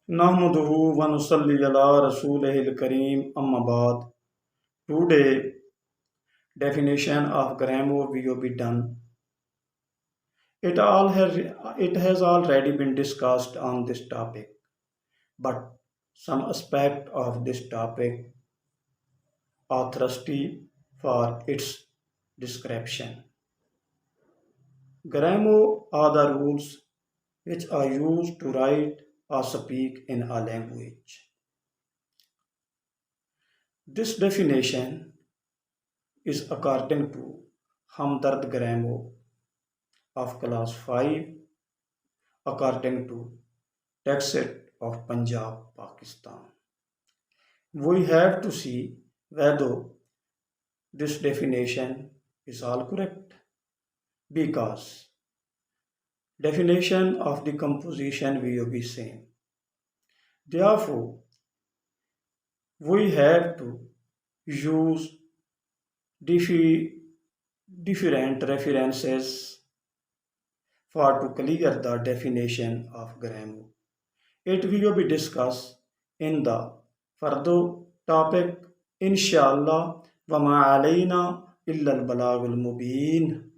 Nahmaduhu wa nusalli ala rasulihil kareem amma ba'd. Today, definition of grammar will be done. It has already been discussed on this topic, but some aspect of this topic are thirsty for its description. Grammar are the rules which are used to write or speak in a language. This definition is according to Hamdard Grammar of class 5 according to Texet of Punjab, Pakistan. We have to see whether this definition is all correct because definition of the composition will be same. Therefore, we have to use diffi- different references for to clear the definition of grammar. It will be discussed in the further topic. Inshallah, wa ma alayna illa al balagul mubin.